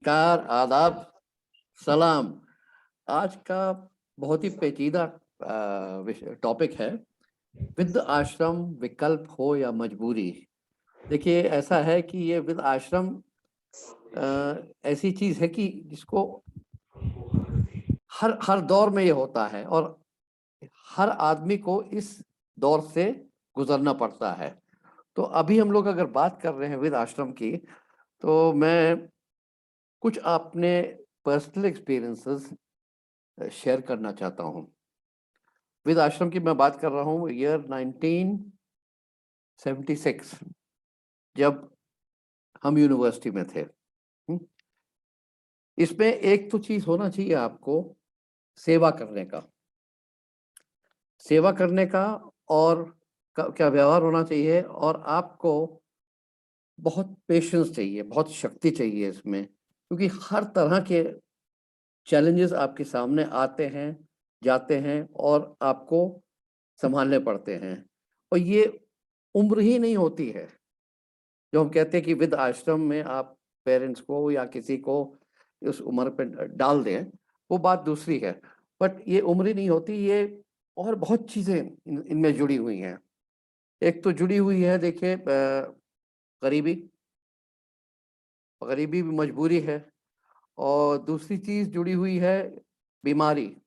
Car आदाब सलाम। आज का बहुत ही पेचीदा टॉपिक है, वृद्ध आश्रम विकल्प हो या मजबूरी। देखिए, ऐसा है कि ये वृद्ध आश्रम ऐसी चीज है कि जिसको हर हर दौर में ये होता है और हर आदमी को इस दौर से गुजरना पड़ता है। तो अभी हम लोग अगर बात कर रहे हैं वृद्ध आश्रम की, तो मैं कुछ अपने पर्सनल एक्सपीरियंसेस शेयर करना चाहता हूँ। विद आश्रम की मैं बात कर रहा हूँ ईयर 1976, जब हम यूनिवर्सिटी में थे। इसमें एक तो चीज होना चाहिए आपको, सेवा करने का, सेवा करने का और क्या व्यवहार होना चाहिए, और आपको बहुत पेशेंस चाहिए, बहुत शक्ति चाहिए इसमें, क्योंकि हर तरह के चैलेंजेस आपके सामने आते हैं, जाते हैं और आपको संभालने पड़ते हैं। और ये उम्र ही नहीं होती है जो हम कहते हैं कि विद आश्रम में आप पेरेंट्स को या किसी को उस उम्र पे डाल दें, वो बात दूसरी है। बट ये उम्र ही नहीं होती, ये और बहुत चीजें इनमें जुड़ी हुई हैं। एक तो जुड़ी हुई है, देखिए, गरीबी, गरीबी भी मजबूरी है। और दूसरी चीज जुड़ी हुई है बीमारी,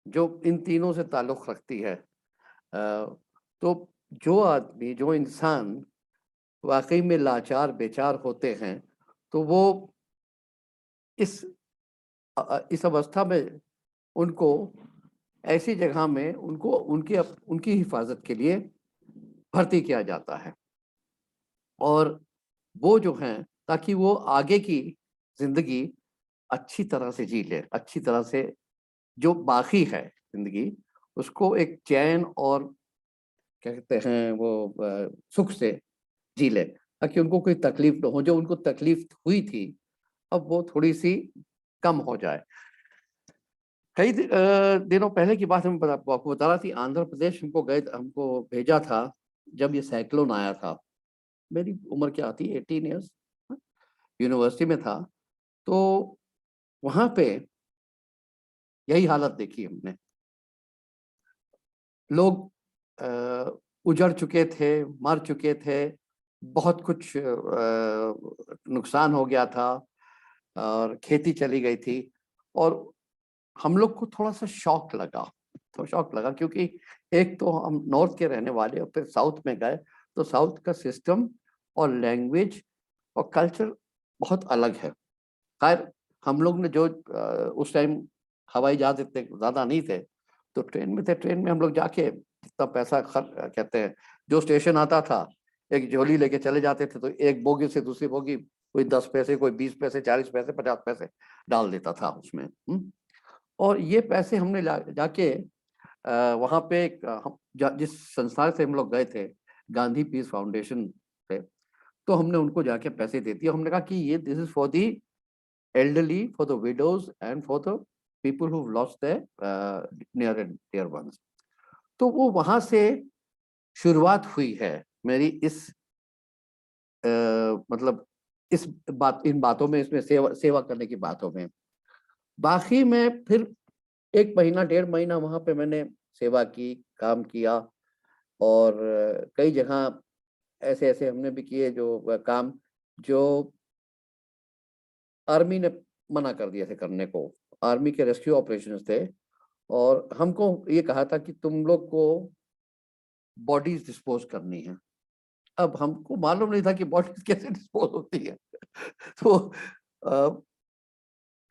जो इन तीनों से ताल्लुक रखती है। तो जो आदमी, जो इंसान वाकई में लाचार बेचार होते हैं, तो वो इस इस अवस्था में उनको ऐसी जगह में उनको उनकी हिफाजत के लिए भर्ती किया जाता है। और वो जो हैं, ताकि वो आगे की जिंदगी अच्छी तरह से जी ले, अच्छी तरह से जो बाकी है जिंदगी, उसको एक चैन और क्या कहते हैं वो सुख से जी ले, ताकि उनको कोई तकलीफ ना हो। जो उनको तकलीफ हुई थी, अब वो थोड़ी सी कम हो जाए। दिनों पहले की बात हम आपको बता रहा थी, आंध्र प्रदेश हमको भेजा था जब ये साइक्लोन आया था। मेरी उम्र क्या थी, 18 ईयर्स, यूनिवर्सिटी में था। तो वहां पे यही हालत देखी हमने। लोग उजड़ चुके थे, मर चुके थे, बहुत कुछ नुकसान हो गया था, और खेती चली गई थी। और हम लोग को थोड़ा सा शौक लगा, तो शौक लगा क्योंकि एक तो हम नॉर्थ के रहने वाले और फिर साउथ में गए, तो साउथ का सिस्टम और लैंग्वेज और कल्चर बहुत अलग है। खैर, हम लोग ने जो उस टाइम हवाई जहाज इतने ज्यादा नहीं थे, तो ट्रेन में थे। ट्रेन में हम लोग जाके जितना पैसा कहते हैं, जो स्टेशन आता था, एक झोली लेके चले जाते थे, तो एक बोगी से दूसरी बोगी कोई 10 पैसे, कोई 20 पैसे, 40 पैसे, 50 पैसे डाल देता था उसमें। और ये पैसे हमने जाके वहाँ पे जिस संस्था से हम लोग गए थे, गांधी पीस फाउंडेशन पे, तो हमने उनको जाके पैसे दे दिए। हमने कहा कि ये this is for the elderly, for the widows and for the people who've lost their near and dear ones। तो वो वहां से शुरुआत हुई है मेरी इस मतलब इन बातों में, इसमें सेवा करने की बातों में। बाकी मैं फिर 1 महीना 1.5 महीना वहां पे मैंने सेवा की, काम किया। और कई जगह ऐसे ऐसे हमने भी किए जो काम, जो आर्मी ने मना कर दिया थे करने को। आर्मी के रेस्क्यू ऑपरेशंस थे, और हमको ये कहा था कि तुम लोग को बॉडीज डिस्पोज करनी है। अब हमको मालूम नहीं था कि बॉडीज कैसे डिस्पोज होती है। तो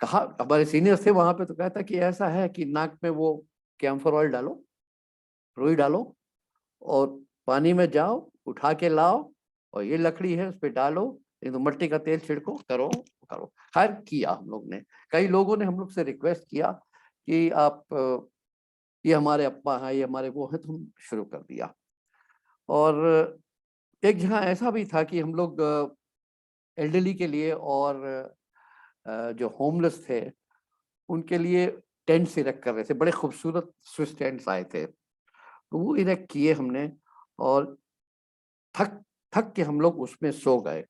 कहा, हमारे सीनियर्स थे वहां पे, तो कहता कि ऐसा है कि नाक में वो कैम्फर ऑयल डालो, रुई डालो, और पानी में जाओ, उठा के लाओ, और ये लकड़ी है उस पर डालो, नहीं तो मिट्टी का तेल छिड़को, करो करो। खैर, किया हम लोग ने। कई लोगों ने हम लोग से रिक्वेस्ट किया कि आप ये हमारे अप्पा है, ये हमारे वो है, तो हम शुरू कर दिया। और एक जगह ऐसा भी था कि हम लोग एल्डरली के लिए और जो होमलेस थे उनके लिए टेंट इरेक्ट कर रहे थे। बड़े खूबसूरत स्विस टेंट्स आए थे, तो वो इरेक्ट किए हमने। और थक थक के हम लोग उसमें सो गए।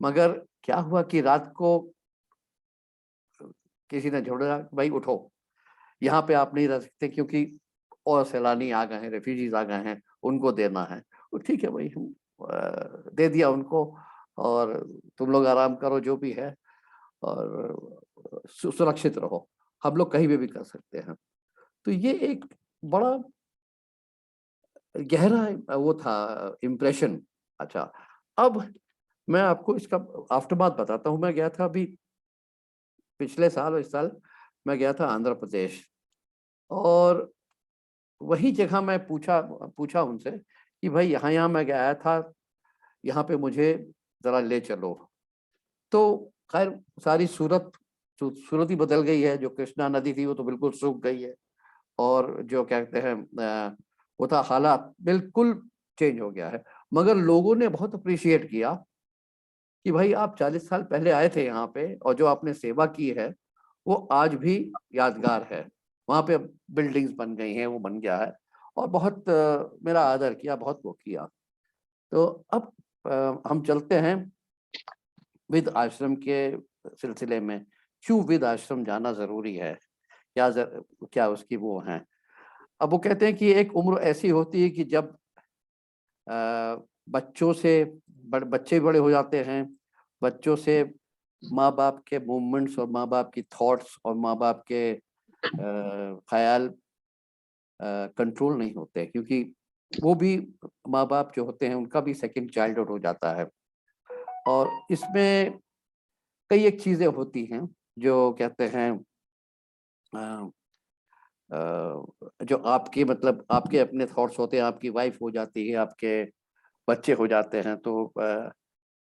मगर क्या हुआ कि रात को किसी ने झोड़ा, भाई उठो, यहाँ पे आप नहीं रह सकते क्योंकि और सैलानी आ गए हैं, रेफ्यूजीज आ गए हैं, उनको देना है। तो ठीक है भाई, हम दे दिया उनको, और तुम लोग आराम करो जो भी है, और सुरक्षित रहो, हम लोग कहीं भी कर सकते हैं। तो ये एक बड़ा गहरा वो था इम्प्रेशन। अच्छा, अब मैं आपको इसका आफ्टरमाथ बताता हूँ। मैं गया था अभी पिछले साल और इस साल, मैं गया था आंध्र प्रदेश, और वही जगह मैं पूछा पूछा उनसे कि भाई यहाँ यहाँ मैं गया था, यहाँ पे मुझे जरा ले चलो। तो खैर सारी सूरत ही बदल गई है। जो कृष्णा नदी थी वो तो बिल्कुल सूख गई है, और जो कहते हैं वो था, हालात बिल्कुल चेंज हो गया है। मगर लोगों ने बहुत अप्रिशिएट किया कि भाई आप 40 साल पहले आए थे यहाँ पे, और जो आपने सेवा की है वो आज भी यादगार है। वहाँ पे बिल्डिंग्स बन गई हैं, वो बन गया है, और बहुत मेरा आदर किया, बहुत वो किया। तो अब हम चलते हैं विद आश्रम के सिलसिले में। क्यों विद आश्रम जाना जरूरी है, क्या उसकी वो है। अब वो कहते हैं कि एक उम्र ऐसी होती है कि जब बच्चों से बच्चे बड़े हो जाते हैं, बच्चों से माँ बाप के मूवमेंट्स और माँ बाप की थॉट्स और माँ बाप के ख्याल कंट्रोल नहीं होते, क्योंकि वो भी, माँ बाप जो होते हैं उनका भी सेकंड चाइल्डहुड हो जाता है। और इसमें कई एक चीजें होती हैं जो कहते हैं जो आपके मतलब आपके अपने थॉट्स होते हैं, आपकी वाइफ हो जाती है, आपके बच्चे हो जाते हैं, तो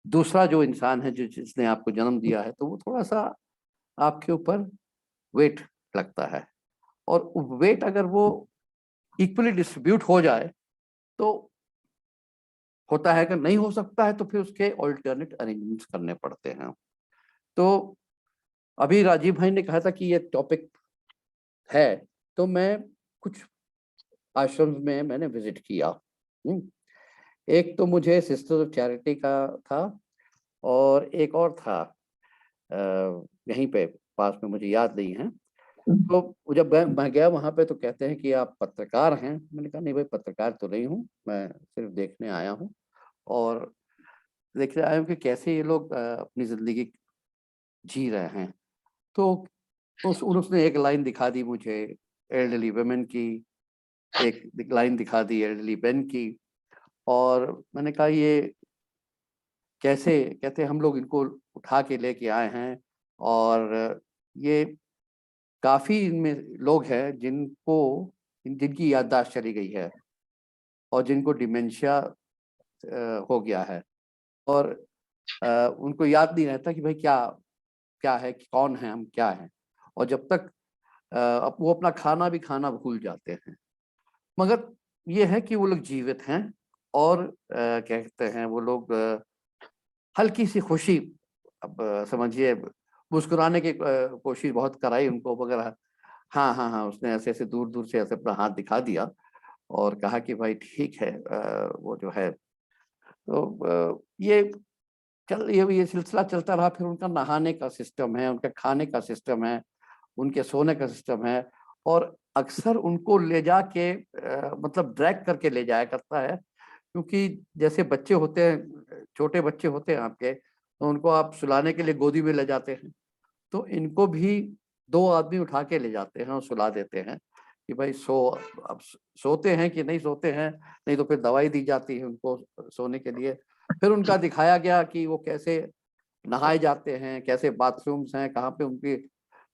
दूसरा जो इंसान है जो जिसने आपको जन्म दिया है, तो वो थोड़ा सा आपके ऊपर वेट लगता है। और वेट अगर वो इक्वली डिस्ट्रीब्यूट हो जाए तो होता है, कि नहीं हो सकता है तो फिर उसके ऑल्टरनेट अरेंजमेंट्स करने पड़ते हैं। तो अभी राजीव भाई ने कहा था कि ये टॉपिक है, तो मैं कुछ आश्रम में मैंने विजिट किया। एक तो मुझे सिस्टर्स ऑफ चैरिटी का था, और एक और था यहीं पे पास में, मुझे याद नहीं है। तो जब मैं गया वहां पे, तो कहते हैं कि आप पत्रकार हैं। मैंने कहा नहीं भाई, पत्रकार तो नहीं हूँ, मैं सिर्फ देखने आया हूँ, और देखने आया हूँ कि कैसे ये लोग अपनी जिंदगी जी रहे हैं। तो उसने एक लाइन दिखा दी मुझे एल्डरली वुमेन की, एक लाइन दिखा दी एल्डरली मैन की। और मैंने कहा ये कैसे, कहते हम लोग इनको उठा के लेके आए हैं, और ये काफी इनमें लोग हैं जिनकी याददाश्त चली गई है, और जिनको डिमेंशिया हो गया है, और उनको याद नहीं रहता कि भाई क्या क्या है, कौन है हम, क्या है। और जब तक वो अपना खाना भी खाना भूल जाते हैं। मगर ये है कि वो लोग जीवित हैं, और क्या कहते हैं वो लोग हल्की सी खुशी, अब समझिए, मुस्कुराने की कोशिश बहुत कराई उनको, मगर हाँ हाँ हाँ, उसने ऐसे ऐसे दूर दूर से ऐसे अपना हाथ दिखा दिया, और कहा कि भाई ठीक है, वो जो है। तो ये सिलसिला चलता रहा। फिर उनका नहाने का सिस्टम है, उनका खाने का सिस्टम है, उनके सोने का सिस्टम है, और अक्सर उनको ले जाके मतलब ड्रैग करके ले जाया करता है, क्योंकि जैसे बच्चे होते हैं, छोटे बच्चे होते हैं आपके, तो उनको आप सुलाने के लिए गोदी में ले जाते हैं, तो इनको भी दो आदमी उठा के ले जाते हैं और सुला देते हैं कि भाई सो। अब सोते हैं कि नहीं सोते हैं, नहीं तो फिर दवाई दी जाती है उनको सोने के लिए। फिर उनका दिखाया गया कि वो कैसे नहाए जाते हैं, कैसे बाथरूम्स हैं, कहाँ पे उनकी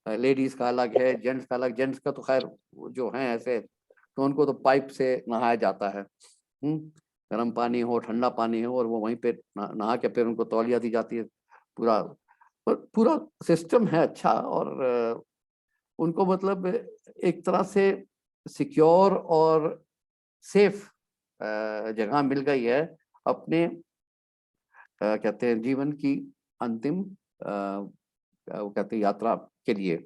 लेडीज का अलग है, जेंट्स का अलग। जेंट्स का तो खैर वो जो है ऐसे, तो उनको तो पाइप से नहाया जाता है। गर्म पानी हो, ठंडा पानी हो, और वो वहीं पे नहा के फिर उनको तौलिया दी जाती है। पूरा पूरा सिस्टम है अच्छा। और उनको मतलब एक तरह से सिक्योर और सेफ जगह मिल गई है अपने कहते हैं जीवन की अंतिम वो कहते हैं यात्रा के लिए।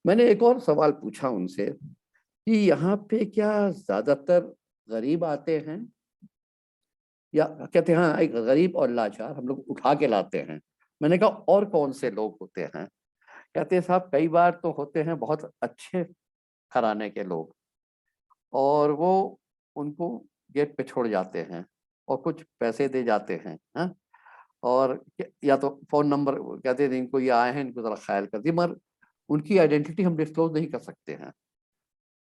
मैंने एक और सवाल पूछा उनसे कि यहाँ पे क्या ज्यादातर गरीब आते हैं, या कहते हैं हाँ, एक गरीब और लाचार हम लोग उठा के लाते हैं। मैंने कहा और कौन से लोग होते हैं? कहते हैं साहब कई बार तो होते हैं बहुत अच्छे घराने के लोग, और वो उनको गेट पे छोड़ जाते हैं और कुछ पैसे दे जाते हैं, हाँ? और या तो फ़ोन नंबर कहते हैं इनको ये आए हैं, इनको ज़रा ख़याल कर दिए, मगर उनकी आइडेंटिटी हम डिस्क्लोज़ नहीं कर सकते हैं।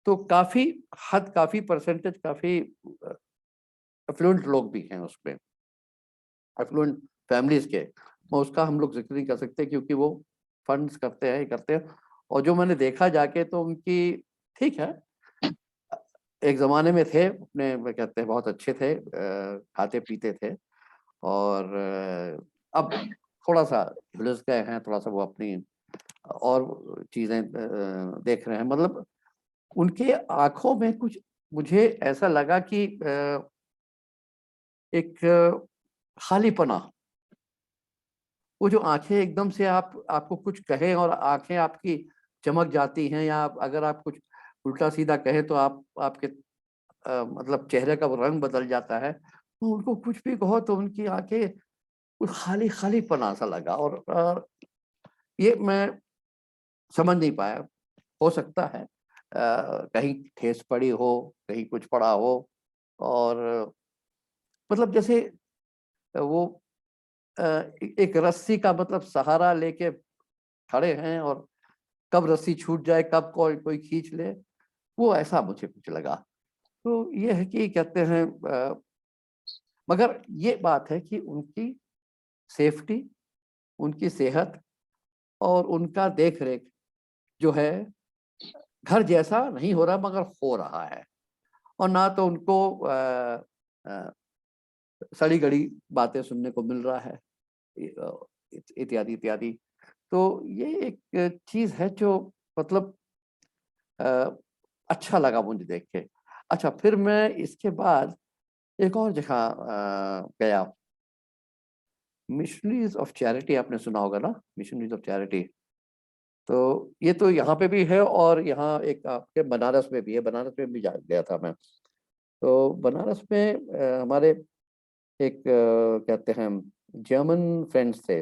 तो काफ़ी हद, काफ़ी परसेंटेज, काफ़ी एफ्लुएंट लोग भी हैं उसमें, एफ्लुएंट फैमिलीज़ के। मैं उसका हम लोग ज़िक्र नहीं कर सकते क्योंकि वो फंड्स करते हैं, ये करते हैं। और जो मैंने देखा जाके तो उनकी ठीक है, एक ज़माने में थे अपने, वो कहते हैं बहुत अच्छे थे, खाते-पीते थे, और अब थोड़ा-सा झुलस गए हैं, थोड़ा-सा वो अपनी और चीज़ें देख रहे हैं। मतलब उनके आँखों में कुछ मुझे ऐसा लगा कि एक खालीपना, वो जो आँखें एकदम से आपको कुछ कहें और आँखें आपकी चमक जाती हैं, या अगर आप कुछ उल्टा-सीधा कहें तो आपके मतलब चेहरे का वो रंग बदल जाता है। तो उनको कुछ भी कहो तो उनकी आँखें कुछ खालीपना सा लगा, और ये मैं समझ नहीं पाया। हो सकता है कहीं ठेस पड़ी हो, कहीं कुछ पड़ा हो, और मतलब जैसे वो एक रस्सी का मतलब सहारा लेके खड़े हैं, और कब रस्सी छूट जाए, कब कोई कोई खींच ले, वो ऐसा मुझे कुछ लगा। तो ये है कि कहते हैं मगर ये बात है कि उनकी सेफ्टी, उनकी सेहत और उनका देख-रेख जो है, घर जैसा नहीं हो रहा मगर हो रहा है। और ना तो उनको अ, सड़ी-गड़ी बातें सुनने को मिल रहा है, इत्यादि, इत्यादि। तो ये एक चीज़ है जो मतलब अ, अच्छा लगा मुझे देख के। अच्छा, फिर मैं इसके बाद एक और जगह गया, मिशनरीज़ ऑफ चैरिटी, आपने सुना होगा ना? Missionaries of charity. तो ये तो यहाँ पे भी है, और यहाँ एक आपके बनारस में भी है, बनारस में भी जा गया था मैं। तो बनारस में हमारे एक कहते हैं जर्मन फ्रेंड्स थे।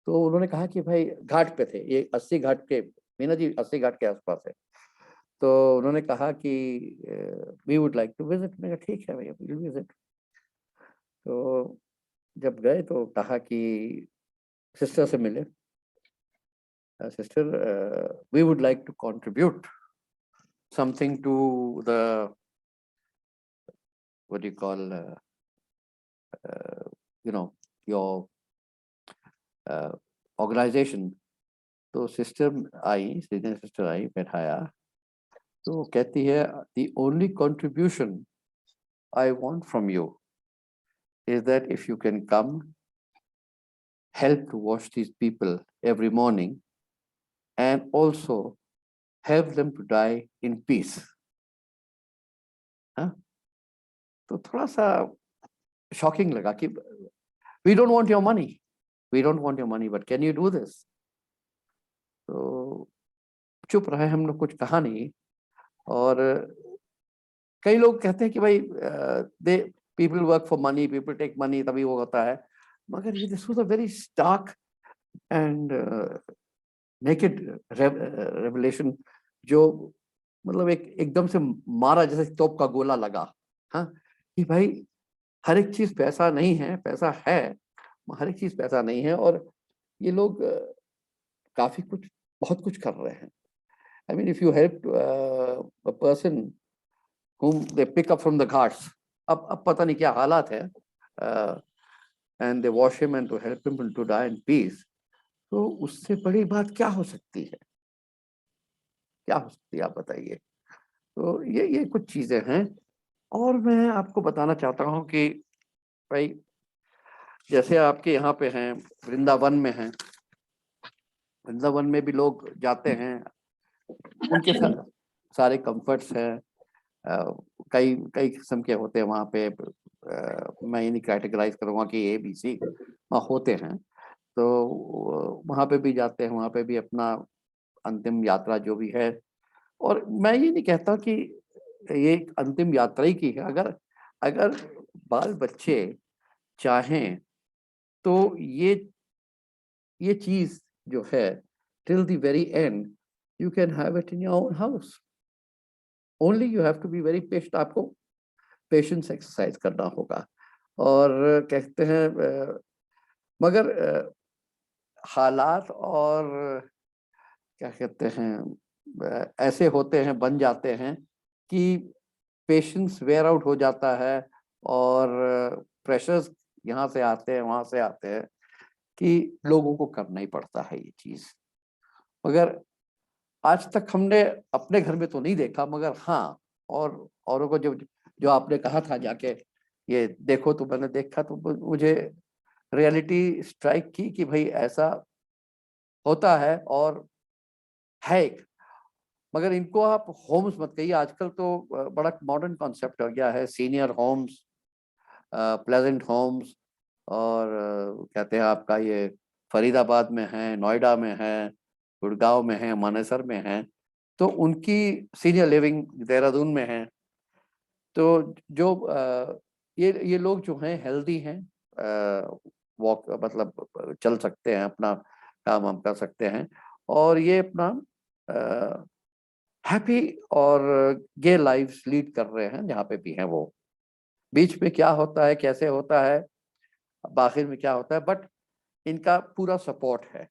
तो उन्होंने कहा कि भाई घाट पे थे, ये 80 घाट के, मीना जी 80 घाट के आस-पास है। तो उन्होंने कहा कि we would like to visit. मैंने कहा ठीक है भैया, वी विल विज़िट। तो जब गए तो कहा कि सिस्टर से मिले। Sister, we would like to contribute something to the what do you call you know your organization. तो सिस्टर आई, सीनियर सिस्टर आई, बैठाया, तो वो कहती है the only contribution I want from you is that if you can come help to wash these people every morning and also help them to die in peace। हाँ? तो थोड़ा सा शॉकिंग लगा कि we don't want your money, we don't want your money, but can you do this? तो चुप रहे हम लोग, कुछ कहा नहीं। और कई लोग कहते हैं कि भाई they people work for money, people take money, तभी वो होता है। मगर ये this was a very stark and naked revelation, जो मतलब एक एकदम से मारा जैसे तोप का गोला लगा। हाँ, कि भाई हर एक चीज पैसा नहीं है, पैसा है, हर एक चीज पैसा नहीं है, और ये लोग काफी कुछ, बहुत कुछ कर रहे हैं। I mean if you help a person whom they pick up from the ghats, अब पता नहीं क्या हालात है, and they wash him and to help him to die in peace। तो उससे बड़ी बात क्या हो सकती है? क्या हो सकती है, आप बताइए। तो ये कुछ चीजें हैं। और मैं आपको बताना चाहता हूँ कि भाई जैसे आपके यहाँ पे हैं, वृंदावन में हैं, वृंदावन में भी लोग जाते हैं, उनके सारे कंफर्ट्स हैं। कई कई किस्म के होते हैं वहाँ पे। मैं ये नहीं कैटेगराइज करूँगा कि ए बी सी, वहाँ होते हैं। तो वहाँ पे भी जाते हैं, वहाँ पे भी अपना अंतिम यात्रा जो भी है। और मैं ये नहीं कहता कि ये एक अंतिम यात्रा ही की है। अगर अगर बाल बच्चे चाहें तो ये चीज जो है till the very end you can have it in your own house. Only you have to be very patient. आपको पेशेंस एक्सरसाइज करना होगा। और कहते हैं मगर हालात और क्या कहते हैं ऐसे होते हैं, बन जाते हैं कि पेशेंस वेयर आउट हो जाता है और प्रेशर्स यहाँ से आते हैं, वहां से आते हैं कि लोगों को करना ही पड़ता है ये चीज। मगर आज तक हमने अपने घर में तो नहीं देखा, मगर हाँ, और औरों को जो जो आपने कहा था जाके ये देखो, तो मैंने देखा तो मुझे रियलिटी स्ट्राइक की कि भाई ऐसा होता है और है एक। मगर इनको आप होम्स मत कहिए, आजकल तो बड़ा मॉडर्न कॉन्सेप्ट हो गया है, सीनियर होम्स, प्लेजेंट होम्स, और कहते हैं आपका ये फरीदाबाद में है, नोएडा में है, गुड़गांव में है, मानेसर में है, तो उनकी सीनियर लिविंग देहरादून में है। तो जो ये लोग जो हैं हेल्दी हैं, वॉक मतलब चल सकते हैं, अपना काम हम कर सकते हैं, और ये अपना हैप्पी और गे लाइव्स लीड कर रहे हैं जहाँ पे भी हैं वो। बीच में क्या होता है, कैसे होता है, आखिर में क्या होता है, बट इनका पूरा सपोर्ट है।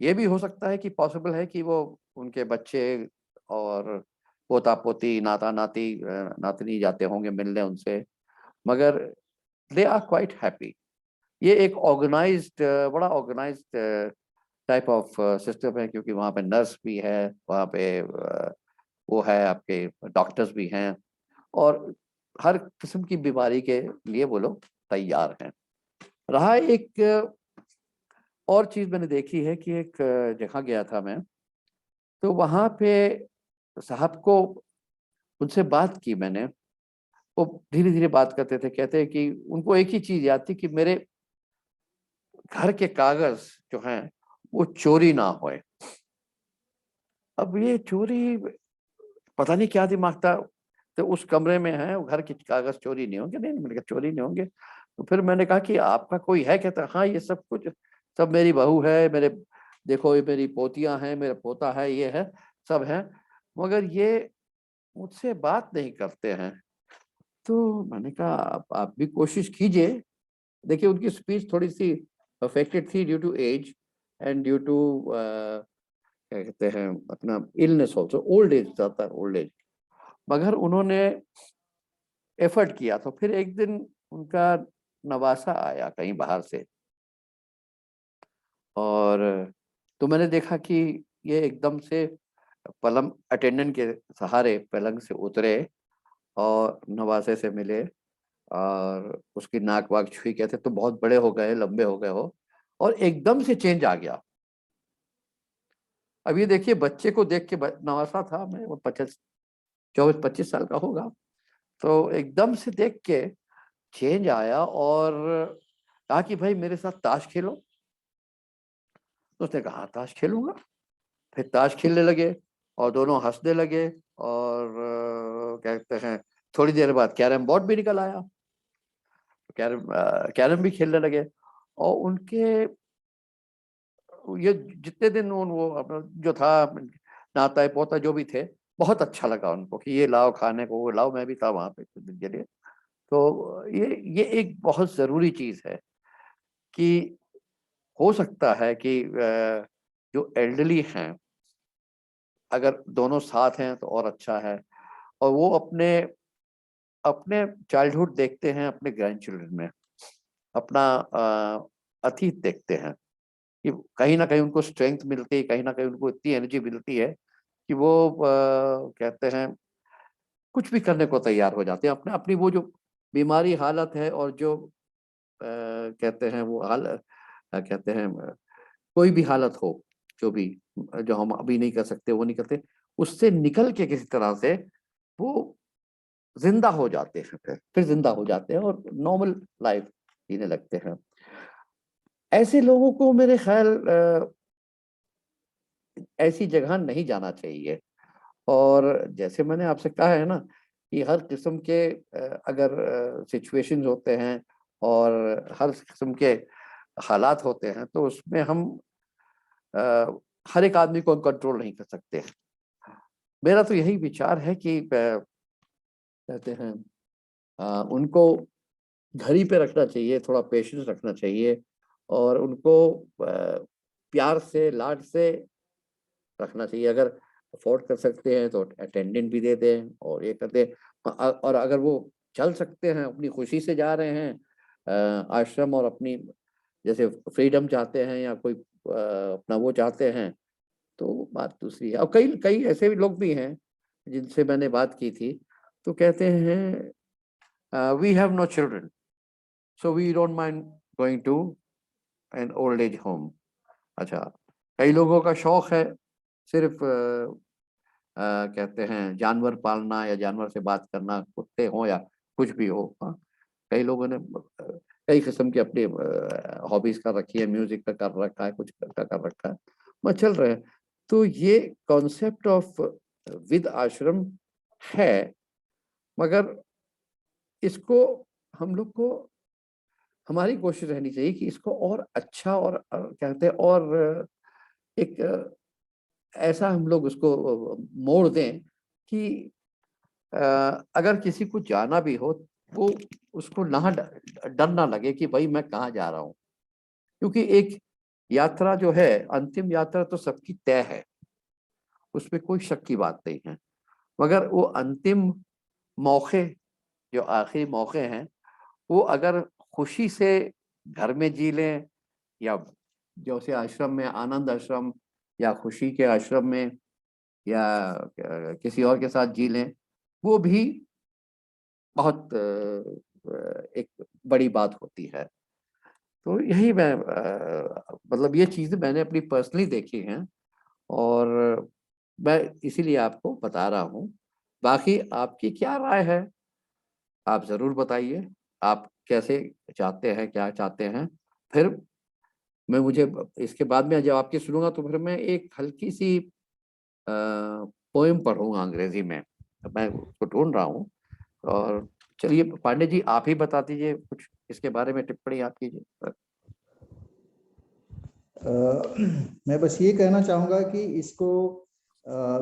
ये भी हो सकता है कि पॉसिबल है कि वो उनके बच्चे और पोता पोती, नाता नाती, नातनी जाते होंगे मिलने उनसे, मगर दे आर क्वाइट हैप्पी। ये एक ऑर्गेनाइज्ड, बड़ा ऑर्गेनाइज्ड टाइप ऑफ सिस्टम है, क्योंकि वहाँ पे नर्स भी है, वहाँ पे वो है, आपके डॉक्टर्स भी हैं, और हर किस्म की बीमारी के लिए वो लोग तैयार हैं। रहा एक और चीज मैंने देखी है कि एक जगह गया था मैं, तो वहां पे साहब को, उनसे बात की मैंने, वो धीरे धीरे बात करते थे, कहते हैं कि उनको एक ही चीज याद थी कि मेरे घर के कागज जो हैं वो चोरी ना होए। अब ये चोरी, पता नहीं क्या दिमाग था, तो उस कमरे में है, घर के कागज चोरी नहीं होंगे, नहीं, मैंने कहा चोरी नहीं होंगे। तो फिर मैंने कहा कि आपका कोई है? कहता हाँ, ये सब कुछ, सब मेरी बहू है, मेरे देखो ये मेरी पोतियां हैं, मेरा पोता है, ये है, सब है, मगर ये मुझसे बात नहीं करते हैं। तो मैंने कहा आप भी कोशिश कीजिए। देखिए उनकी स्पीच थोड़ी सी अफेक्टेड थी due to age and due to क्या कहते हैं अपना इलनेस ऑल्सो, ओल्ड एज, जाता है ओल्ड एज, मगर उन्होंने एफर्ट किया। तो फिर एक दिन उनका नवासा आया कहीं बाहर से, और तो मैंने देखा कि ये एकदम से पलंग अटेंडेंट के सहारे पलंग से उतरे और नवासे से मिले, और उसकी नाक वाक छुई, कहते तो बहुत बड़े हो गए, लंबे हो गए हो, और एकदम से चेंज आ गया। अब ये देखिए, बच्चे को देख के नवासा था, मैं वो 24-25 साल का होगा, तो एकदम से देख के चेंज आया और कहा कि भाई मेरे साथ ताश खेलो। तो उसने कहा हाँ, ताश खेलूंगा। फिर ताश खेलने लगे और दोनों हंसने लगे, और कहते हैं थोड़ी देर बाद कैरम बोर्ड भी निकल आया, कैरम भी खेलने लगे। और उनके ये जितने दिन वो अपना जो था, नाता है पोता जो भी थे, बहुत अच्छा लगा उनको कि ये लाओ खाने को, वो लाओ, मैं भी था वहां पे कुछ दिन के लिए। तो ये एक बहुत जरूरी चीज है कि हो सकता है कि जो एल्डरली हैं, अगर दोनों साथ हैं तो और अच्छा है, और वो अपने अपने चाइल्डहुड देखते हैं अपने ग्रैंड चिल्ड्रन में, अपना अतीत देखते हैं कि कहीं ना कहीं उनको स्ट्रेंथ मिलती है, कहीं ना कहीं उनको इतनी एनर्जी मिलती है कि वो कहते हैं कुछ भी करने को तैयार हो जाते हैं। अपने अपनी वो जो बीमारी हालत है, और जो कहते हैं वो कहते हैं कोई भी हालत हो, जो भी, जो हम अभी नहीं कर सकते, वो नहीं करते, उससे निकल के किसी तरह से वो जिंदा हो जाते हैं, फिर जिंदा हो जाते हैं और नॉर्मल लाइफ जीने लगते हैं। ऐसे लोगों को मेरे ख्याल ऐसी जगह नहीं जाना चाहिए। और जैसे मैंने आपसे कहा है ना कि हर किस्म के अगर सिचुएशंस होते हैं और हर किस्म के हालात होते हैं, तो उसमें हम हर एक आदमी को कंट्रोल नहीं कर सकते। मेरा तो यही विचार है कि कहते हैं उनको घर ही पे रखना चाहिए, थोड़ा पेशेंस रखना चाहिए और उनको प्यार से, लाड से रखना चाहिए। अगर अफोर्ड कर सकते हैं तो अटेंडेंट भी दे दें और ये कर दें। और अगर वो चल सकते हैं, अपनी खुशी से जा रहे हैं आश्रम और अपनी जैसे फ्रीडम चाहते हैं या कोई अपना वो चाहते हैं, तो बात दूसरी है। और कई कई ऐसे भी लोग भी हैं जिनसे मैंने बात की थी, तो कहते हैं we have no children, so we don't mind going to an old age home. अच्छा, कई लोगों का शौक है सिर्फ कहते हैं जानवर पालना या जानवर से बात करना, कुत्ते हो या कुछ भी हो। हाँ, कई लोगों ने कई किस्म की अपनी हॉबीज कर रखी है, म्यूजिक का कर रखा है, कुछ का कर रखा है, वह चल रहे हैं। तो ये कॉन्सेप्ट ऑफ विद आश्रम है, मगर इसको हम लोग को, हमारी कोशिश रहनी चाहिए कि इसको और अच्छा और कहते हैं और एक ऐसा हम लोग उसको मोड़ दें कि अगर किसी को जाना भी हो, वो उसको ना डर ना लगे कि भाई मैं कहाँ जा रहा हूँ। क्योंकि एक यात्रा जो है, अंतिम यात्रा तो सबकी तय है, उसमें कोई शक की बात नहीं है। मगर वो अंतिम मौके, जो आखिरी मौके हैं, वो अगर खुशी से घर में जी लें या जैसे आश्रम में, आनंद आश्रम या खुशी के आश्रम में या किसी और के साथ जी लें, वो भी बहुत एक बड़ी बात होती है। तो यही मैं मतलब ये चीज़ें मैंने अपनी पर्सनली देखी हैं और मैं इसीलिए आपको बता रहा हूँ। बाकी आपकी क्या राय है, आप ज़रूर बताइए। आप कैसे चाहते हैं, क्या चाहते हैं? फिर मैं मुझे इसके बाद में जब आपकी सुनूँगा तो फिर मैं एक हल्की-सी पोएम पढ़ूँगा अंग्रेज़ी में। तो मैं उसको ढूँढ रहा हूँ। और चलिए पांडे जी, आप ही बता दीजिए कुछ इसके बारे में, टिप्पणी आप कीजिए। मैं बस ये कहना चाहूँगा कि इसको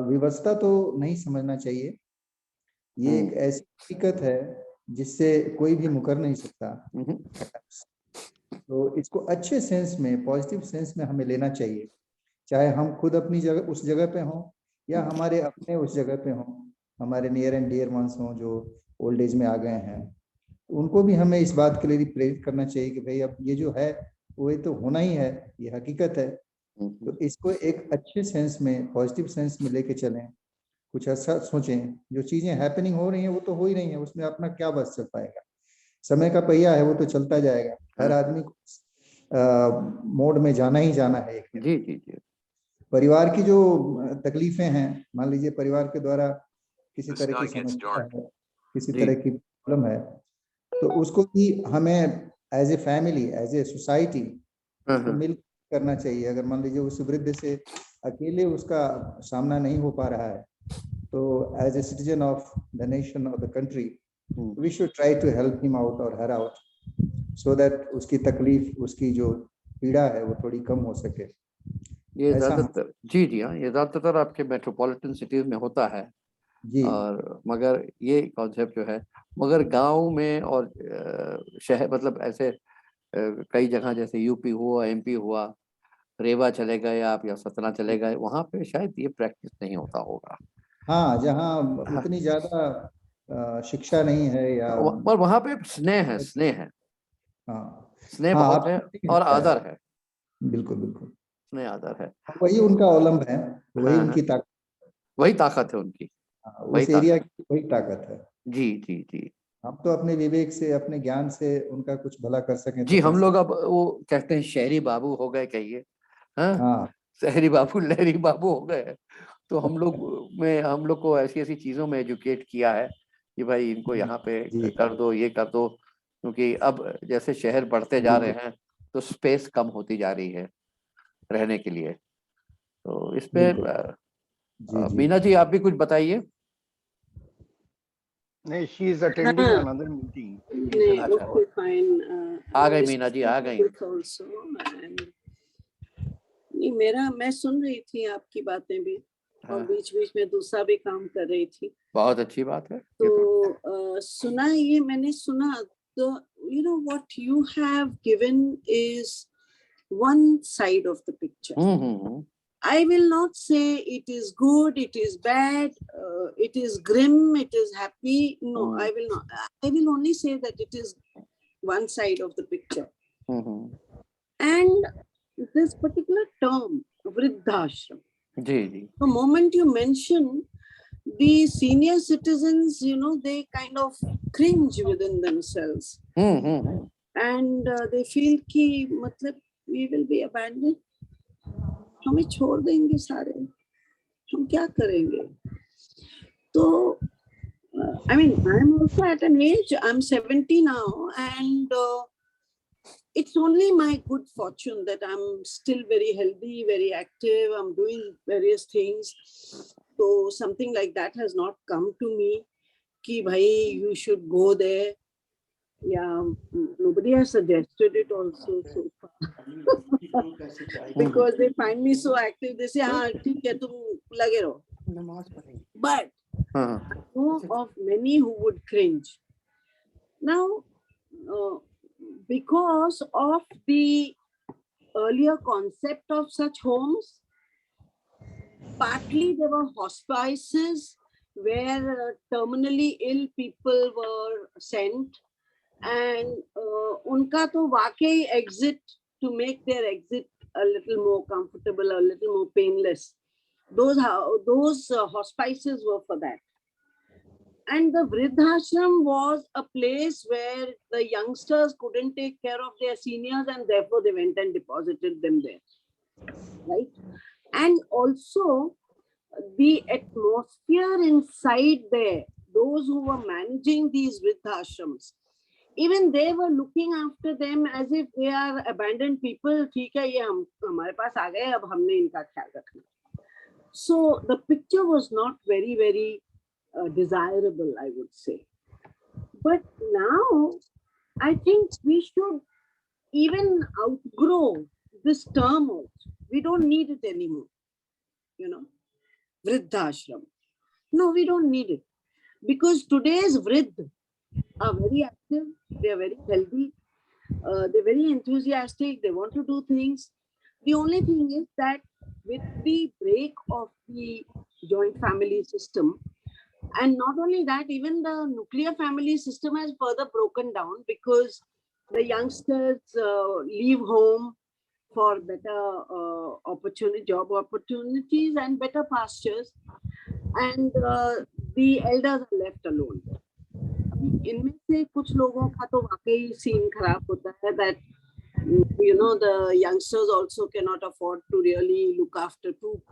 विवशता तो नहीं समझना चाहिए। ये एक ऐसी हकीकत है जिससे कोई भी मुकर नहीं सकता। तो इसको अच्छे सेंस में, पॉजिटिव सेंस में हमें लेना चाहिए, चाहे हम खुद अपनी जगह, उस जगह पे हों या हमारे अपने उस जगह पे हों, हमारे नियर एंड डियर वंस हों जो ओल्ड एज में आ गए हैं, उनको भी हमें इस बात के लिए प्रेरित करना चाहिए कि भाई अब ये जो है वो ये तो होना ही है, ये हकीकत है। तो इसको एक अच्छे सेंस में, पॉजिटिव सेंस में लेके चलें, कुछ ऐसा सोचें। जो चीजें हैपनिंग हो रही हैं वो तो हो ही रही हैं, उसमें अपना क्या बस चल पाएगा। समय का पहिया है, वो तो चलता जाएगा। हर आदमी को मोड में जाना ही जाना है एक दिन। जी जी जी। परिवार की जो तकलीफें हैं, मान लीजिए परिवार के द्वारा किसी तरह की समस्या है, किसी तरह की प्रॉब्लम है, तो उसको भी हमें as a family, as a society उसको मिल करना चाहिए। अगर मान लीजिए उस वृद्ध से अकेले उसका सामना नहीं हो पा रहा है, तो as a citizen of the nation of the country we should try to help him out और हर आउट, सो दैट उसकी तकलीफ, उसकी जो पीड़ा है वो थोड़ी कम हो सके। ये ऐसा ज़्यादातर, जी जी हाँ, ये ज़्यादातर आपके मेट्रोपॉलिटन सिटीज़ में होता है। जी और मगर ये कॉन्सेप्ट जो है, मगर गांव में और शहर, मतलब ऐसे कई जगह जैसे यूपी हुआ, एमपी हुआ, रेवा चले गए आप या सतना चले गए, वहाँ पे शायद ये प्रैक्टिस नहीं होता होगा। हाँ, जहाँ हाँ, उतनी ज्यादा शिक्षा नहीं है या पर वहाँ पे स्नेह है, स्नेह है, हाँ स्नेह हाँ, बहुत है आपको ठीक और लगता है। आदर है, बिल्कुल बिल्कुल, स्नेह आदर है। वही तो उनका अवलंब है, वही हाँ हाँ, उनकी ताकत। वही ताकत है उनकी, वही उस एरिया ताकत। की वही ताकत है। जी जी जी। हम तो अपने विवेक से, अपने ज्ञान से उनका कुछ भला कर सकें तो जी, कर हम लोग सकते। अब वो कहते हैं शहरी बाबू हो गए, कहिए। हाँ, हाँ शहरी बाबू, लहरी बाबू हो गए। तो हम लोग को ऐसी ऐसी चीजों में एजुकेट किया है कि भाई इनको यहाँ पे जी कर दो, ये कर दो। क्योंकि अब जैसे शहर बढ़ते जा रहे बिल्कुल, हैं, तो स्पेस कम होती जा रही है रहने के लिए। तो इस पे बिल्कुल। जी जी। मीना जी, आप भी कुछ बताइए। नहीं, she is attending हाँ, another meeting. नहीं, अच्छा। okay, fine. आ गई I मीना जी, आ गई। with also, and नहीं, मैं सुन रही थी आपकी बातें भी, और हाँ, बीच बीच में दूसरा भी काम कर रही थी। बहुत अच्छी बात है। तो सुना, ये मैंने सुना, तो you know what you have given is one side of the picture. I will not say it is good, it is bad, it is grim, it is happy. No, I will not. I will only say that it is one side of the picture. And this particular term, Vriddhashram, ji, the moment you mention, the senior citizens, you know, they kind of cringe within themselves. And they feel कि मतलब we will be abandoned. हमें छोड़ देंगे सारे, हम क्या करेंगे? तो I mean, I'm also at an age, I'm 70 now, and it's only my good fortune that I'm still very healthy, very active, I'm doing various things. So something like that has not come to me, कि भाई you should go there. Yeah, nobody has suggested it also so far. Because they find me so active, they say, हाँ ठीक है, तुम लगे रहो. But I know of many who would cringe. Now, because of the earlier concept of such homes, partly there were hospices where terminally ill people were sent, and unka to वाकई exit, to make their exit a little more comfortable, a little more painless. Those hospices were for that. And the Vriddhashram was a place where the youngsters couldn't take care of their seniors, and therefore they went and deposited them there. Right? And also the atmosphere inside there, those who were managing these Vriddhashrams, even they were looking after them as if they are abandoned people. ठीक है, ये हमारे पास आ गए, अब हमने इनका ख्याल रखना. So the picture was not very, very desirable, I would say. But now I think we should even outgrow this term also. We don't need it anymore. You know, Vriddhashram. No, we don't need it. Because today's Vriddh are very active, they are very healthy, they're very enthusiastic, they want to do things. The only thing is that with the break of the joint family system, and not only that, even the nuclear family system has further broken down, because the youngsters leave home for better job opportunities and better pastures, and the elders are left alone. इनमें से कुछ लोगों का तो वाकई scene खराब होता है, that you know, the youngsters also cannot afford to really look after two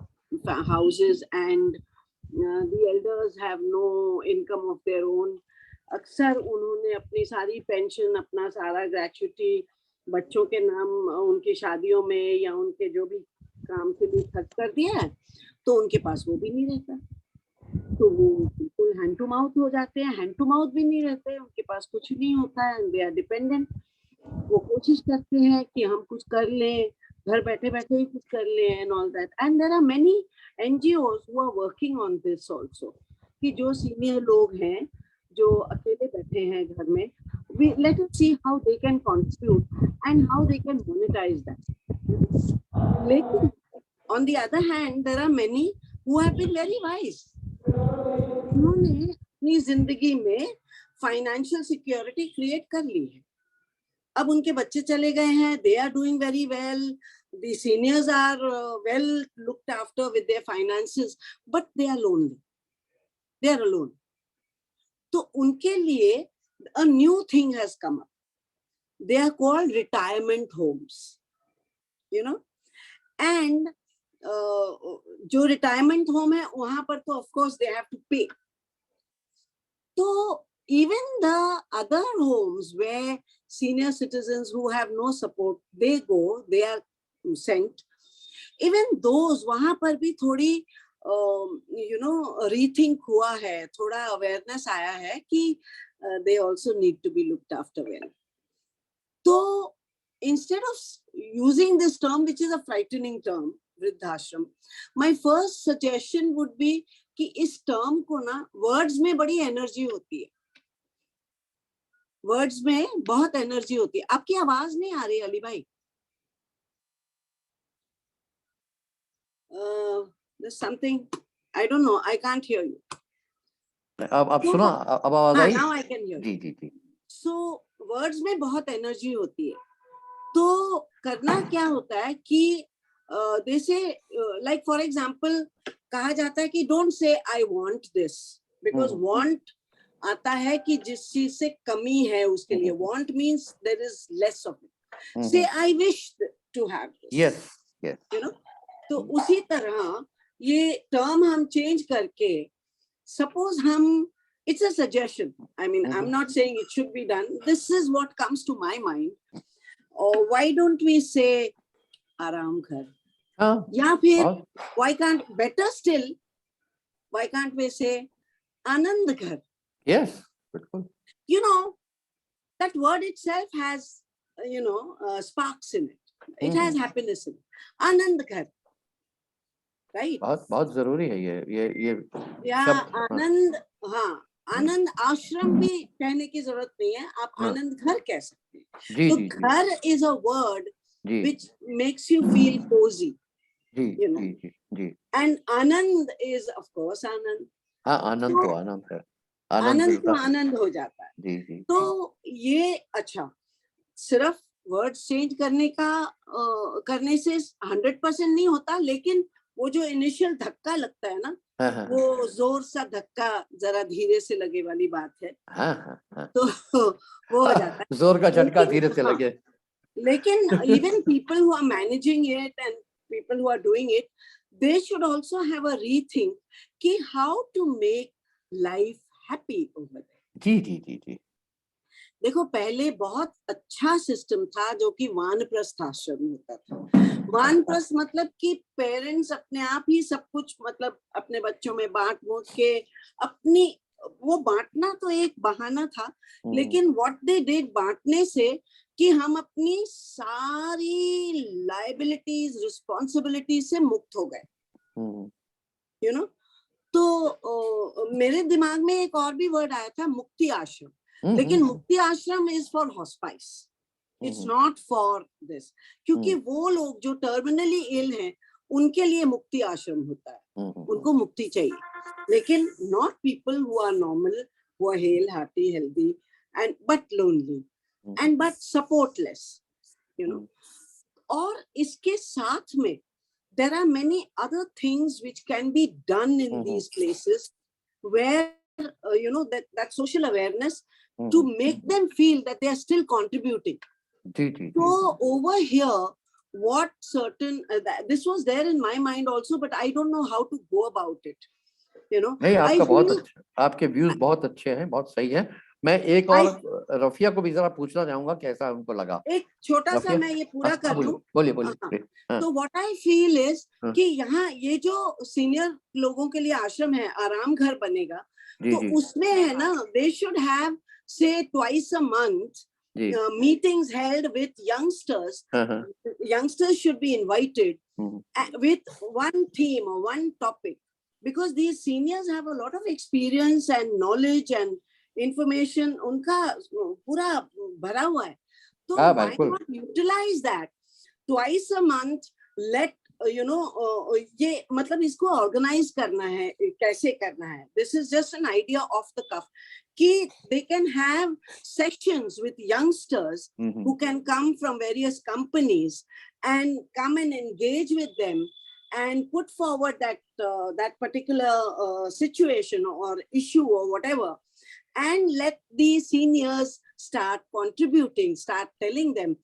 houses, and the elders have no income of their own. अक्सर उन्होंने अपनी सारी पेंशन, अपना सारा ग्रेच्युटी बच्चों के नाम उनकी शादियों में या उनके जो भी काम के लिए खर्च कर दिया है, तो उनके पास वो भी नहीं रहता. तो वो बिल्कुल हैंड टू माउथ हो जाते हैं. हैंड टू माउथ भी नहीं रहते, उनके पास कुछ नहीं होता है, दे आर डिपेंडेंट. वो कोशिश करते हैं कि हम कुछ कर लें, घर बैठे बैठे ही कुछ कर लें, and all that. And there are many NGOs who are working on this also, कि जो सीनियर लोग हैं जो अकेले बैठे हैं घर में, let us see how they can contribute and how they can monetize that. लेकिन on the other hand, there are many who have been very wise. उन्होंने अपनी जिंदगी में फाइनेंशियल सिक्योरिटी क्रिएट कर ली है. अब उनके बच्चे चले गए हैं, they are doing very well, the seniors are well looked after with their finances, but they are lonely, they are alone. तो उनके लिए a new thing has come up. They are called retirement homes, you know, and जो retirement home है वहां पर तो of course they have to pay. So even the other homes where senior citizens who have no support, they go, they are sent. Even those, वहां पर भी थोड़ी rethink हुआ है, थोड़ा अवेयरनेस आया है कि they also need to be looked after well. So instead of using this term, which is a frightening term, वृद्धाश्रम, my first suggestion would be कि इस term को ना words में बड़ी energy होती है, words में बहुत energy होती है. आपकी आवाज नहीं आ रही अली भाई? There's something, I don't know, I can't hear you. अब सुना, अब आवाज आई? Now I can hear you. Ji ji ji. So words में बहुत एनर्जी होती है, तो करना क्या होता है कि they say like for example कहा जाता है कि don't say I want this, because want आता है कि जिस चीज से कमी है उसके लिए. Want means there is less of it. Say I wish to have this. Yes, yes. You know, तो उसी तरह ये term हम change करके, suppose हम, it's a suggestion, I mean, I'm not saying it should be done, this is what comes to my mind. Or why don't we say आराम घर? या फिर why can't, better still, why can't we say आनंद घर? Yes, you know, that word itself has sparks in it, it has happiness in it. आनंद घर, right? बहुत जरूरी है ये या आनंद. हाँ, आनंद आश्रम भी कहने की जरूरत नहीं है, आप आनंद घर कह सकते हैं. तो घर is a word which makes you feel cozy, you know. And Anand is of course आनंद. हाँ, आनंद तो आनंद है, आनंद तो आनंद हो जाता है. तो ये अच्छा, सिर्फ वर्ड चेंज करने से 100% नहीं होता, लेकिन वो जो इनिशियल धक्का लगता है ना, वो जोर सा धक्का जरा धीरे से लगे वाली बात है. तो वो हो जाता है, जोर का झटका धीरे से लगे. लेकिन even people who are managing it and people who are doing it, they should also have a rethink कि how to make life happy over there. जी. देखो, पहले बहुत अच्छा सिस्टम था जो कि वानप्रस्थ आश्रम होता था. वानप्रस्थ मतलब कि पेरेंट्स अपने आप ही सब कुछ, मतलब अपने बच्चों में बांट मूट के अपनी, वो बांटना तो एक बहाना था, लेकिन व्हाट दे डिड, बांटने से कि हम अपनी सारी लायबिलिटीज, रिस्पॉन्सिबिलिटीज से मुक्त हो गए, यू नो. तो मेरे दिमाग में एक और भी वर्ड आया था, मुक्ति आश्रम. लेकिन Mukti Ashram is for hospice, it's not for this, क्योंकि वो लोग जो टर्मिनली इल हैं उनके लिए मुक्ति आश्रम होता है, उनको मुक्ति चाहिए. लेकिन not people who are normal, who are hale, hearty, healthy and but lonely and but supportless, you know. और इसके साथ में there are many other things which can be done in these places where that social awareness to make them feel that they are still contributing. So over here, what certain this was there in my mind also, but I don't know how to go about it, you know. नहीं, आपका बहुत अच्छा, आपके views बहुत अच्छे हैं, बहुत सही है. मैं एक और रफिया को भी जरा पूछना चाहूंगा कैसा उनको लगा. एक छोटा सा मैं ये पूरा कर दूं. बोलिए. तो what I feel is कि यहाँ ये जो सीनियर लोगों के लिए आश्रम है, आराम घर बनेगा, तो उसमें है ना, they should have say twice a month meetings held with youngsters. Youngsters should be invited with one theme or one topic, because these seniors have a lot of experience and knowledge and information, उनका पूरा भरा हुआ है. तो why not utilize that twice a month? Let ये मतलब इसको organize करना है, कैसे करना है. This is just an idea off the cuff कि they can have sessions with youngsters who can come from various companies and come and engage with them and put forward that particular situation or issue or whatever, and let the seniors start contributing, start telling them,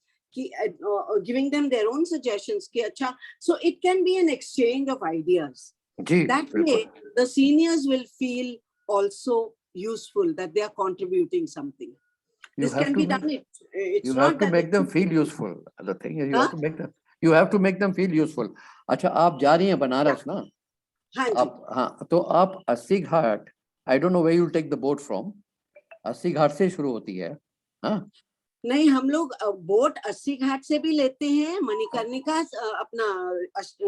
giving them their own suggestions. So it can be an exchange of ideas. That way, the seniors will feel also useful, that they are contributing something. This can be done. You have to make them feel useful. The thing is, you have to make them feel useful. अच्छा, आप जा रही हैं बनारस ना? हाँ जी, आप, हाँ, तो आप 80 Ghat, I don't know where you take the boat from, 80 Ghat से शुरू होती है, हाँ, नहीं हम लोग बोट 80 घाट से भी लेते हैं, मणिकर्णिका अपना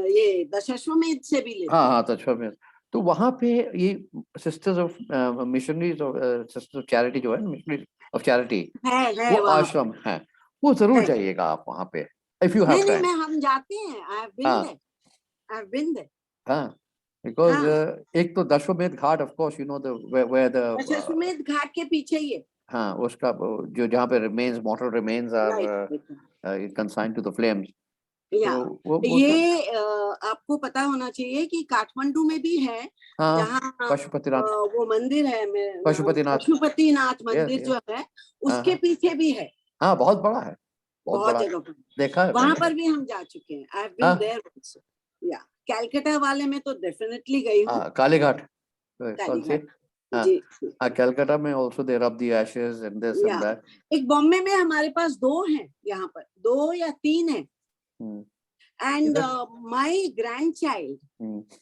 ये दशाश्वमेध से भी लेते हाँ हैं। हाँ, तो वहां पे ये sisters of missionaries of sisters of charity जो है, मिशनरीज ऑफ चैरिटी, है वो वहाँ आश्रम है, वो जरूर है। जाइएगा आप वहां पे, इफ यू नहीं हैव नहीं टाइम। मैं हम जाते हैं, आई हैव बीन हाँ there, I have been there. हाँ, बिकॉज हाँ एक तो Dashashwamedh Ghat, of course you know the where the, Dashashwamedh Ghat के पीछे ही है। हाँ, उसका जो जहाँ पे remains, mortal remains are right consigned to the flames, या तो वो तो, ये आपको पता होना चाहिए कि काठमांडू में भी है, हाँ, जहाँ पशुपतिनाथ, वो मंदिर है, पशुपतिनाथ, पशुपतिनाथ यस मंदिर यस, जो है हाँ उसके हाँ पीछे भी है, हाँ, बहुत बड़ा है, बहुत बहुत बड़ा है, जगह पर। देखा है वहां मैंने, पर भी हम जा चुके हैं, आई हैव बीन हाँ देयर आल्सो। या कैलकाटा वाले में तो डेफिनेटली गई हूँ, हाँ, कालीघाट, कौन से, कालीघाट। हाँ जी हाँ, कलकत्ता में ऑल्सो दे रब द एशेस एंड दिस या एंड दैट, एक बॉम्बे में हमारे पास 2 हैं, यहाँ पर 2 या 3 हैं। And इधर, my grandchild,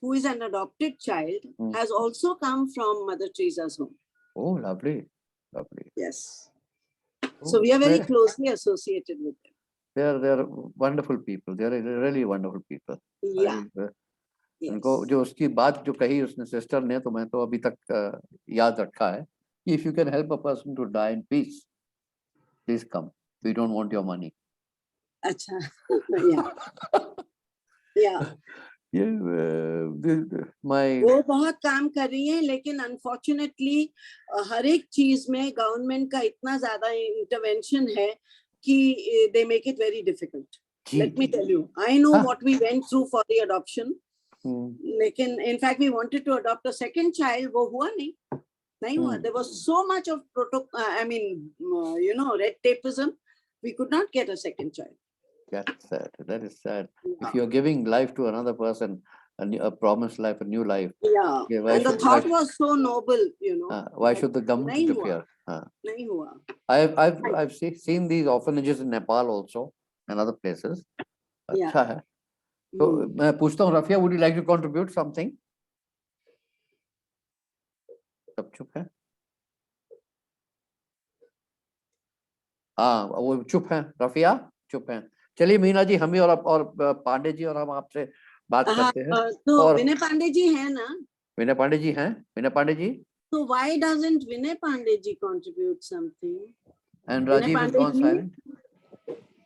who is an adopted child, has also come from Mother Teresa's home. oh lovely, lovely, Yes. oh, So we are very closely associated with them. they are wonderful people, they are really wonderful people. Yeah. उनको Yes. जो उसकी बात जो कही उसने sister ने, तो मैं तो अभी तक याद रखा है, if you can help a person to die in peace, please come, we don't want your money. अच्छा या ये माय, वो बहुत काम कर रही है, लेकिन अनफॉर्चुनेटली हर एक चीज में गवर्नमेंट का इतना ज्यादा इंटरवेंशन है कि they make it very difficult. Let me tell you, I know what we went through for the adoption. लेकिन in fact we wanted to adopt a second child, वो हुआ नहीं हुआ. There was so much of I mean, you know, red tapeism. We could not get a second child. That's sad. That is sad. Yeah. If you're giving life to another person, a promised life, a new life. Yeah. Okay, why and the should, thought was so noble, you know. why should the government नहीं interfere? नहीं हुआ. I've seen these orphanages in Nepal also and other places. Yeah. अच्छा है. तो मैं पूछता हूँ, Rafia, would you like to contribute something? सब चुप है. हाँ, वो चुप है, रफिया चुप है. चलिए मीना जी, हम ही और पांडे जी और हम आपसे बात करते हैं. तो और विनय पांडे जी है ना? विनय पांडे जी हैं? विनय Pandey ji. So why doesn't Vinay Pandey ji contribute something? And Rajiv has gone silent.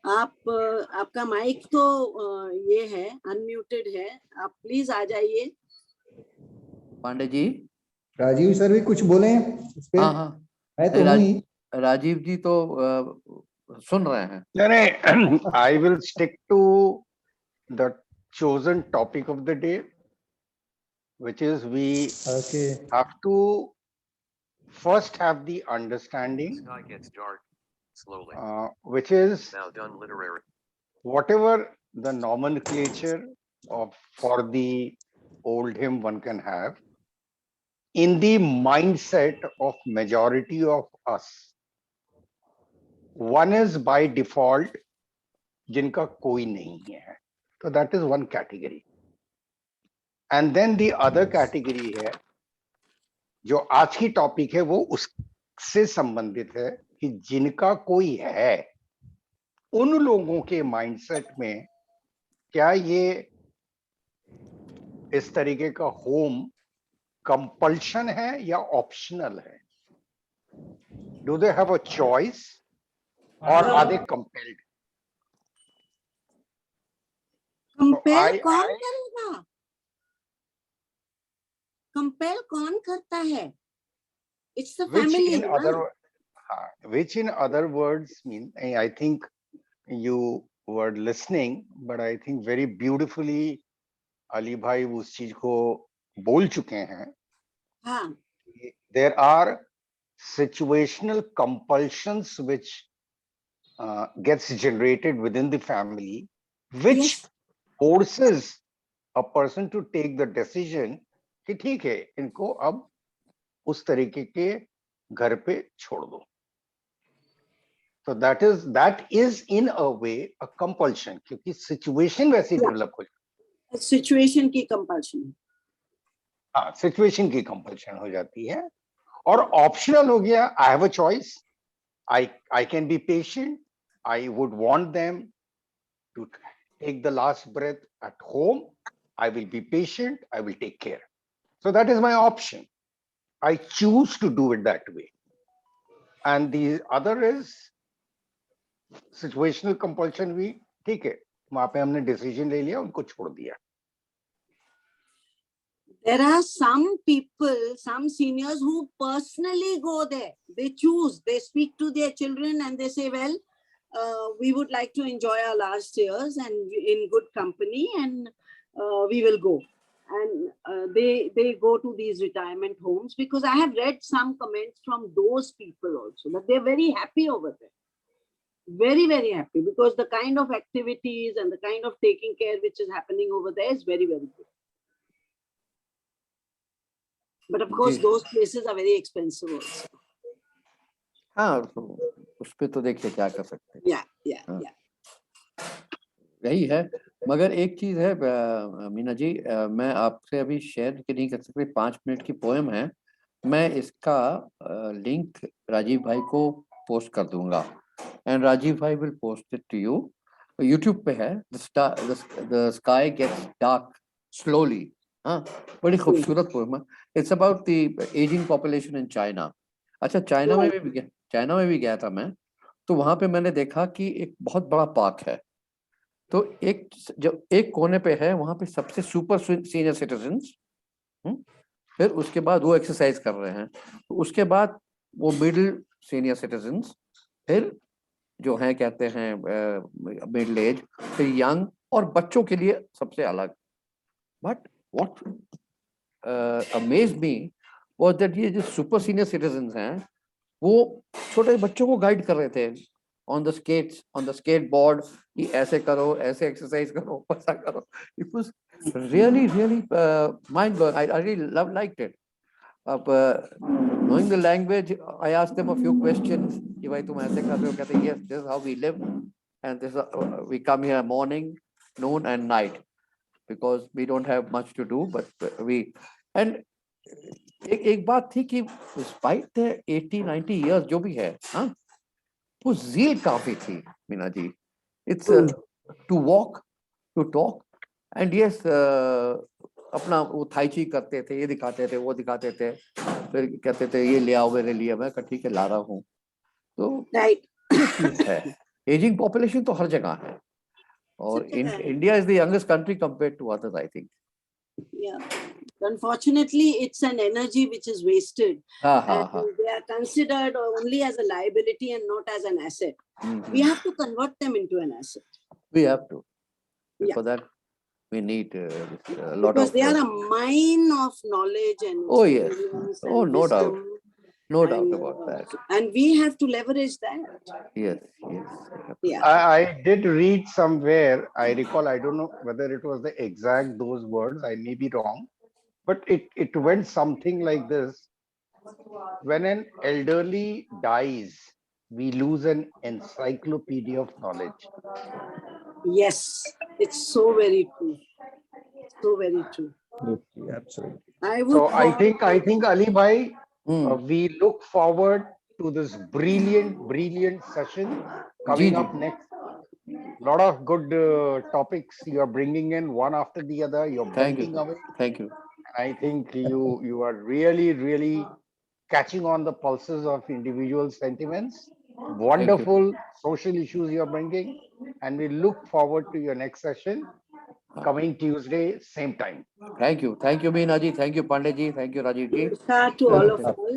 आपका माइक तो ये है, अनम्यूटेड है, आप प्लीज आ जाइए. पांडे जी. राजीव सर भी कुछ बोले इस पे? हाँ, मैं तो हूँ ही. राजीव जी तो सुन रहे हैं. नहीं, I will stick to the chosen topic of the day, which is we have to first have the understanding, Sky gets dark slowly. Which is Now done literary. whatever the nomenclature for the old hymn one can have, in the mindset of majority of us, one is by default जिनका कोई नहीं है, so that is one category. And then the other category है, जो आज की topic है वो उससे संबंधित है कि जिनका कोई है, उन लोगों के माइंडसेट में क्या ये इस तरीके का होम कंपल्शन है या ऑप्शनल है? Do they have a choice और आर दे कंपेल्ड? कंपेल कौन करेगा? कंपेल कौन करता है? It's the family. Which in other words mean, I think you were listening, but I think very beautifully Ali bhai उस चीज को बोल चुके हैं. हाँ. There are situational compulsions which gets generated within the family, which forces a person to take the decision कि ठीक है, इनको अब उस तरीके के घर पे छोड़ दो. So that is in a way a compulsion, क्योंकि situation वैसी डेवलप हो जाती है. Situation की compulsion. हाँ, सिचुएशन की कंपल्शन हो जाती है. और ऑप्शनल हो गया, I have a choice, I can be patient, I would want them to take the last breath at home. I will be patient, I will take care. So that is my option. I choose to do it that way. And the other is situational compulsion भी ठीक है, वहां पे हमने decision ले लिया, उनको छोड़ दिया. There are some people, some seniors who personally go there. They choose, they speak to their children and they say, well, we would like to enjoy our last years and in good company, and we will go. And they go to these retirement homes, because I have read some comments from those people also, that they're very happy over there. Very, very happy, because the kind of activities and the kind of taking care which is happening over there is very, very good. But of course, ji. those places are very expensive also. हाँ, उस पे तो देखिए क्या कर सकते हैं. Yeah. यही है. मगर एक चीज है मीना जी, मैं आपसे अभी शेयर नहीं कर सकते. 5 मिनट की पोएम है. मैं इसका लिंक राजीव भाई को पोस्ट कर दूंगा, एंड राजीव भाई will post it to you. YouTube पे है. The sky gets dark slowly. हाँ, बड़ी खूबसूरत पोएम है. It's about the ageing population in China. अच्छा, चाइना में भी गया था मैं. तो वहां पे मैंने देखा कि एक बहुत बड़ा पार्क है. तो एक कोने पे है, वहां पे सबसे सुपर सीनियर सिटीजन्स, फिर उसके बाद वो एक्सरसाइज कर रहे हैं. तो उसके बाद वो मिडिल सीनियर सिटीजन्स, फिर जो है कहते हैं मिडिल एज, फिर यंग, और बच्चों के लिए सबसे अलग. But what amazed me was that ये जो सुपर सीनियर सिटीजन्स हैं, वो छोटे बच्चों को गाइड कर रहे थे on the skateboard, कि ऐसे करो, ऐसे एक्सरसाइज करो, ऐसा करो. It was really mind blowing. I really liked it. Knowing the language, I asked them a few questions. कि भाई तुम ऐसे कर रहे हो? कहते yes, this is how we live, and this we come here morning, noon and night, because we don't have much to do, but we. And एक बात थी कि despite the 80-90 years जो भी है, हाँ, वो ज़ील काफी थी Meena ji. It's to walk, to talk, and yes, अपना वो थाई ची करते थे, ये दिखाते थे, वो दिखाते थे, फिर कहते थे ये ले आओ मेरे लिए. मैं कहा ठीक है, ला रहा हूँ. तो है, एजिंग पॉपुलेशन तो हर जगह है, और India is the youngest country compared to others, I think. Yeah. Unfortunately, it's an energy which is wasted. And they are considered only as a liability and not as an asset. We have to convert them into an asset. We have to. For that, we need a lot because of. They are a mine of knowledge and. Oh yes. Oh, no doubt. No doubt about that. And we have to leverage that. Yes. Yeah. I did read somewhere, I recall, I don't know whether it was the exact those words, I may be wrong, but it went something like this: when an elderly dies, we lose an encyclopedia of knowledge. Yes, it's so very true. So very true. Absolutely. I think Ali bhai, we look forward to this brilliant session coming up next. Lot of good topics you are bringing in one after the other. You're bending away. Thank you. I think you are really catching on the pulses of individual sentiments. Wonderful social issues you are bringing, and we look forward to your next session coming Tuesday, same time. Thank you, Meena ji. Thank you, Pandey ji. Thank you, Rajiv ji. To all of us.